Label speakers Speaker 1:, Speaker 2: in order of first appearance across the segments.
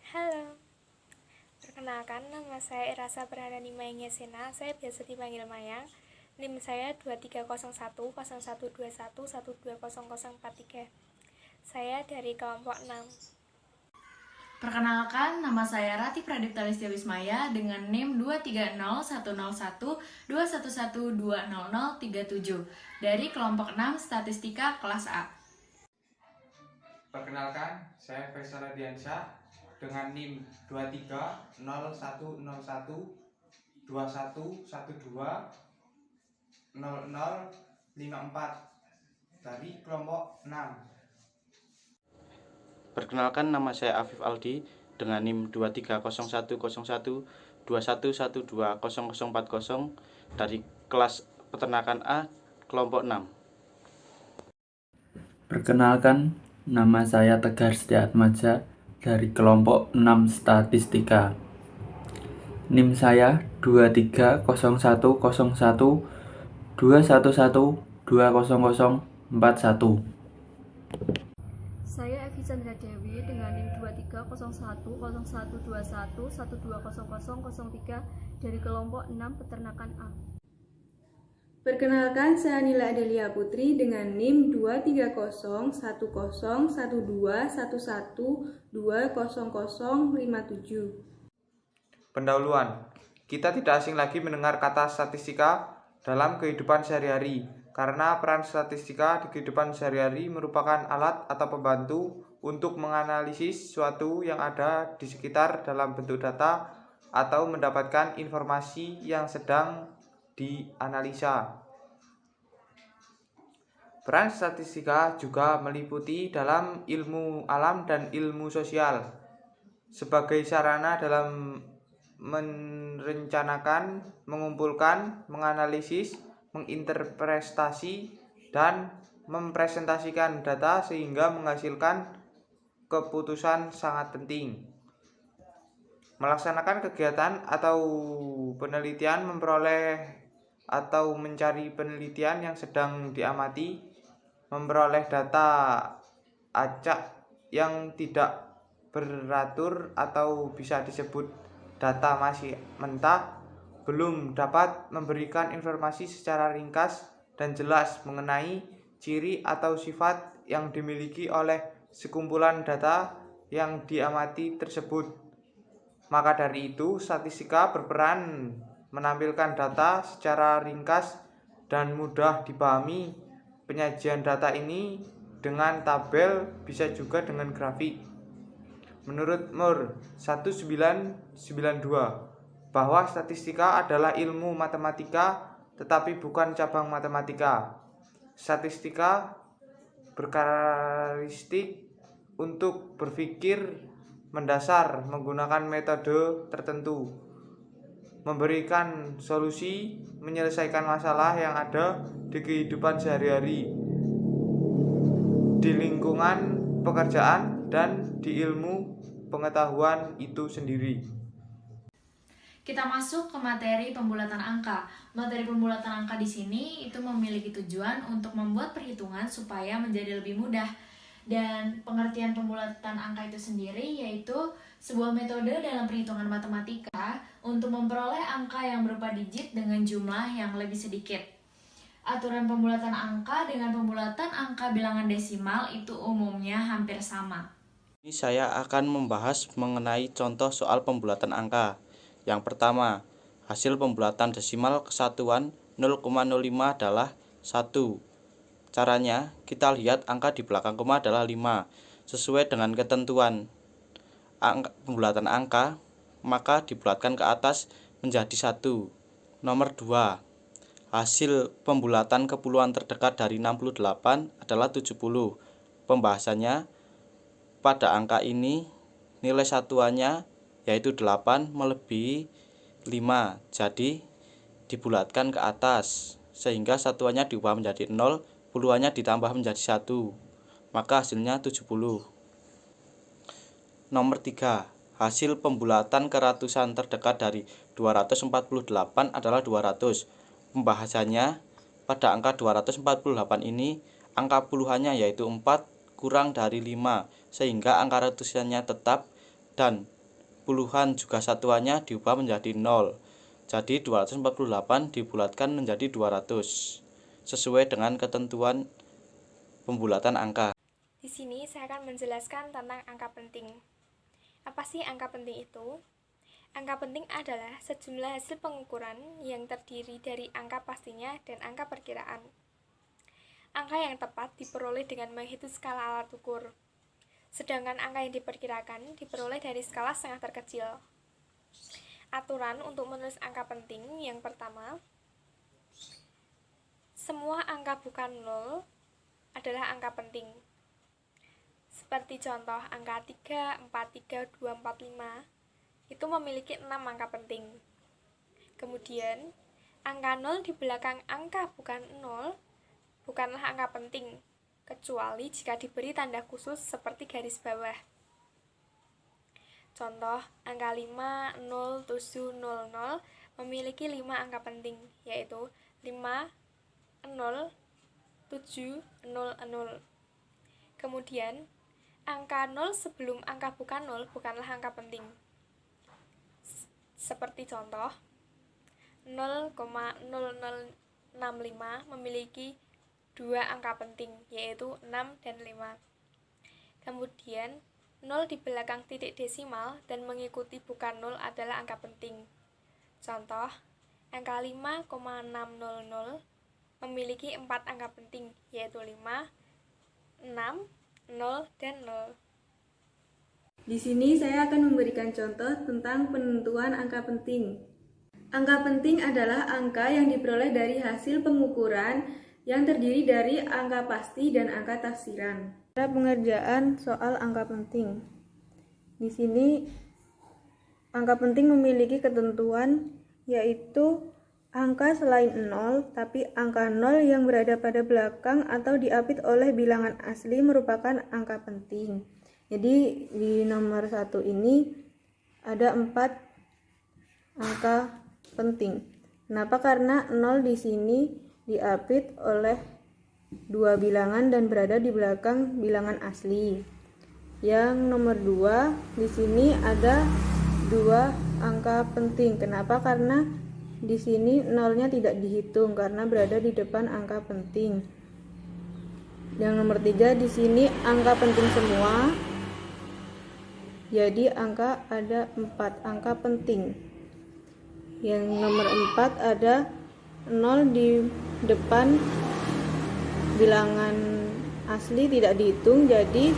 Speaker 1: Halo, perkenalkan nama saya Irasa Pradani Mayang Yasina. Saya biasa dipanggil Mayang. NIM saya 23010121120043. Saya dari kelompok 6.
Speaker 2: Perkenalkan, nama saya Rati Pradipta Listia Wismaya dengan NIM 230101211200037 dari kelompok 6 Statistika kelas A.
Speaker 3: Perkenalkan, saya Faisal Radiansyah dengan NIM 23010121200054 dari kelompok 6.
Speaker 4: Perkenalkan, nama saya Afif Aldi dengan NIM 23010121112040 dari kelas peternakan A, kelompok 6.
Speaker 5: Perkenalkan, nama saya Tegar Setiatmaja dari kelompok 6 Statistika. NIM saya 23010121200041.
Speaker 6: Saya Evi Chandra Dewi dengan NIM 23010121120003 dari kelompok 6 Peternakan A.
Speaker 7: Perkenalkan, saya Nila Adelia Putri dengan NIM 230101211200057.
Speaker 3: Pendahuluan. Kita tidak asing lagi mendengar kata statistika dalam kehidupan sehari-hari, karena peran statistika di kehidupan sehari-hari merupakan alat atau pembantu untuk menganalisis sesuatu yang ada di sekitar dalam bentuk data atau mendapatkan informasi yang sedang dianalisa. Peran statistika juga meliputi dalam ilmu alam dan ilmu sosial sebagai sarana dalam merencanakan, mengumpulkan, menganalisis, menginterpretasi, dan mempresentasikan data sehingga menghasilkan keputusan sangat penting. Melaksanakan kegiatan atau penelitian, memperoleh atau mencari penelitian yang sedang diamati, memperoleh data acak yang tidak beratur atau bisa disebut data masih mentah, belum dapat memberikan informasi secara ringkas dan jelas mengenai ciri atau sifat yang dimiliki oleh sekumpulan data yang diamati tersebut. Maka dari itu, statistika berperan menampilkan data secara ringkas dan mudah dipahami. Penyajian data ini dengan tabel, bisa juga dengan grafik. Menurut Moore 1992, bahwa statistika adalah ilmu matematika tetapi bukan cabang matematika. Statistika berkarakteristik untuk berpikir mendasar menggunakan metode tertentu, memberikan solusi, menyelesaikan masalah yang ada di kehidupan sehari-hari, di lingkungan pekerjaan, dan di ilmu pengetahuan itu sendiri.
Speaker 2: Kita masuk ke materi pembulatan angka. Materi pembulatan angka di sini itu memiliki tujuan untuk membuat perhitungan supaya menjadi lebih mudah. Dan pengertian pembulatan angka itu sendiri yaitu sebuah metode dalam perhitungan matematika untuk memperoleh angka yang berupa digit dengan jumlah yang lebih sedikit. Aturan pembulatan angka dengan pembulatan angka bilangan desimal itu umumnya hampir sama.
Speaker 4: Ini saya akan membahas mengenai contoh soal pembulatan angka. Yang pertama, hasil pembulatan desimal kesatuan 0,05 adalah 1. Caranya, kita lihat angka di belakang koma adalah 5. Sesuai dengan ketentuan pembulatan angka, maka dibulatkan ke atas menjadi 1. Nomor 2. Hasil pembulatan kepuluhan terdekat dari 68 adalah 70. Pembahasannya, pada angka ini nilai satuannya yaitu 8 melebihi 5. Jadi dibulatkan ke atas sehingga satuannya diubah menjadi 0, puluhannya ditambah menjadi 1. Maka hasilnya 70. Nomor 3. Hasil pembulatan ke ratusan terdekat dari 248 adalah 200. Pembahasannya, pada angka 248 ini angka puluhannya yaitu 4 kurang dari 5 sehingga angka ratusannya tetap dan puluhan juga satuannya diubah menjadi 0. Jadi 248 dibulatkan menjadi 200 sesuai dengan ketentuan pembulatan angka.
Speaker 1: Di sini saya akan menjelaskan tentang angka penting. Apa sih angka penting itu? Angka penting adalah sejumlah hasil pengukuran yang terdiri dari angka pastinya dan angka perkiraan. Angka yang tepat diperoleh dengan menghitung skala alat ukur. Sedangkan angka yang diperkirakan diperoleh dari skala setengah terkecil. Aturan untuk menulis angka penting yang pertama, semua angka bukan 0 adalah angka penting. Seperti contoh angka 3, 4, 3, 2, 4, 5 itu memiliki 6 angka penting. Kemudian, angka 0 di belakang angka bukan 0 bukanlah angka penting, kecuali jika diberi tanda khusus seperti garis bawah. Contoh, angka 5, 0, 7, 0, 0 memiliki 5 angka penting, yaitu 5, 0, 7, 0, 0. Kemudian, angka 0 sebelum angka bukan 0 bukanlah angka penting. Seperti contoh, 0,0065 memiliki 2 angka penting, yaitu 6 dan 5. Kemudian, 0 di belakang titik desimal dan mengikuti bukan 0 adalah angka penting. Contoh, angka 5,600 memiliki 4 angka penting, yaitu 5, 6, 0, dan 0.
Speaker 7: Di sini saya akan memberikan contoh tentang penentuan angka penting. Angka penting adalah angka yang diperoleh dari hasil pengukuran yang terdiri dari angka pasti dan angka tafsiran. Cara pengerjaan soal angka penting. Di sini angka penting memiliki ketentuan yaitu angka selain 0, tapi angka 0 yang berada pada belakang atau diapit oleh bilangan asli merupakan angka penting. Jadi di nomor 1 ini ada 4 angka penting. Kenapa? Karena 0 di sini diapit oleh 2 bilangan dan berada di belakang bilangan asli. Yang nomor 2 di sini ada 2 angka penting. Kenapa? Karena di sini 0-nya tidak dihitung karena berada di depan angka penting. Yang nomor 3 di sini angka penting semua. Jadi ada 4 angka penting. Yang nomor 4 ada 0 di depan bilangan asli tidak dihitung, jadi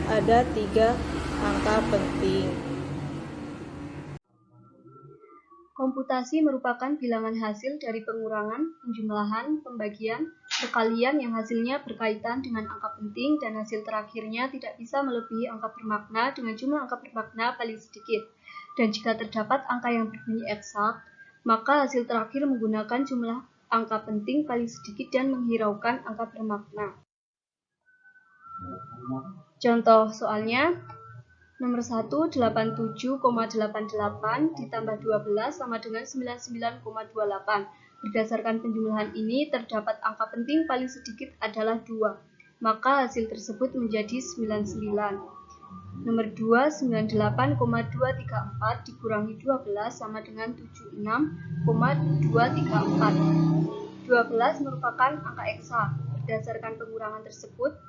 Speaker 7: ada 3 angka penting.
Speaker 6: Komputasi merupakan bilangan hasil dari pengurangan, penjumlahan, pembagian, perkalian yang hasilnya berkaitan dengan angka penting dan hasil terakhirnya tidak bisa melebihi angka bermakna dengan jumlah angka bermakna paling sedikit. Dan jika terdapat angka yang berbunyi eksak, maka hasil terakhir menggunakan jumlah angka penting paling sedikit dan menghiraukan angka bermakna. Contoh soalnya, nomor 1, 87,88 ditambah 12 sama dengan 99,28. Berdasarkan penjumlahan ini, terdapat angka penting paling sedikit adalah 2. Maka hasil tersebut menjadi 99. Nomor 2, 98,234 dikurangi 12 sama dengan 76,234. 12 merupakan angka eksak. Berdasarkan pengurangan tersebut,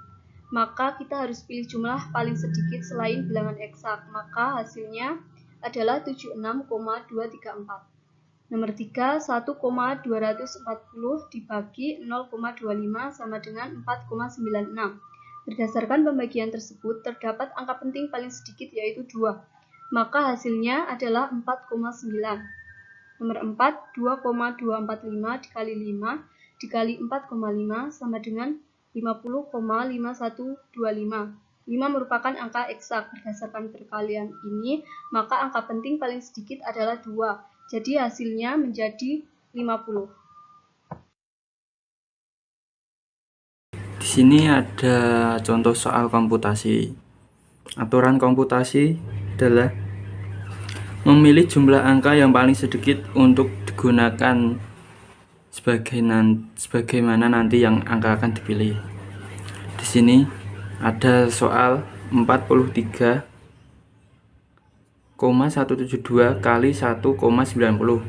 Speaker 6: maka kita harus pilih jumlah paling sedikit selain bilangan eksak, maka hasilnya adalah 76,234. Nomor 3, 1,240 dibagi 0,25 sama dengan 4,96. Berdasarkan pembagian tersebut, terdapat angka penting paling sedikit yaitu 2, maka hasilnya adalah 4,9. Nomor 4, 2,245 dikali 5 dikali 4,5 sama dengan 50,5125. 5 merupakan angka eksak. Berdasarkan perkalian ini, maka angka penting paling sedikit adalah 2. Jadi hasilnya menjadi 50.
Speaker 5: Di sini ada contoh soal komputasi. Aturan komputasi adalah memilih jumlah angka yang paling sedikit untuk digunakan sebagaimana nanti yang angka akan dipilih. Di sini ada soal 43 172 kali 1,90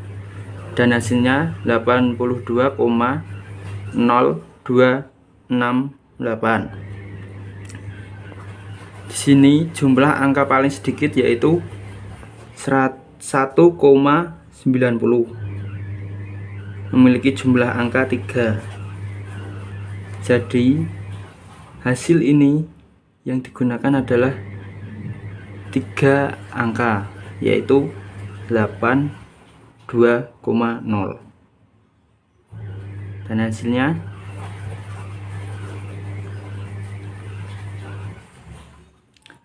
Speaker 5: dan hasilnya 82,0268. Di sini jumlah angka paling sedikit yaitu 1,90, memiliki jumlah angka 3. Jadi hasil ini yang digunakan adalah 3 angka, yaitu 82,0. Dan hasilnya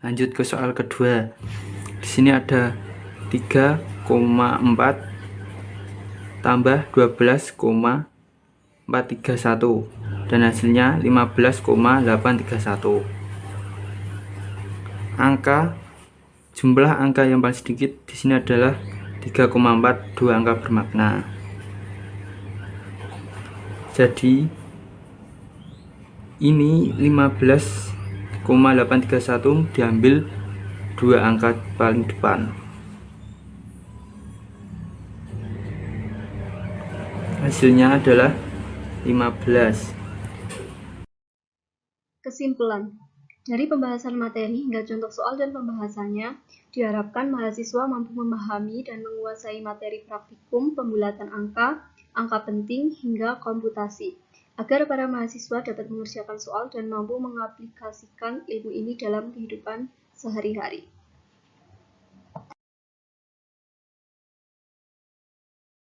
Speaker 5: lanjut ke soal kedua. Di sini ada 3,4 tambah 12,431 dan hasilnya 15,831. Jumlah angka yang paling sedikit di sini adalah 3,4, 2 angka bermakna. Jadi ini 15,831 diambil 2 angka paling depan. Hasilnya adalah 15.
Speaker 6: Kesimpulan. Dari pembahasan materi hingga contoh soal dan pembahasannya, diharapkan mahasiswa mampu memahami dan menguasai materi praktikum pembulatan angka, angka penting, hingga komputasi, agar para mahasiswa dapat mengerjakan soal dan mampu mengaplikasikan ilmu ini dalam kehidupan sehari-hari.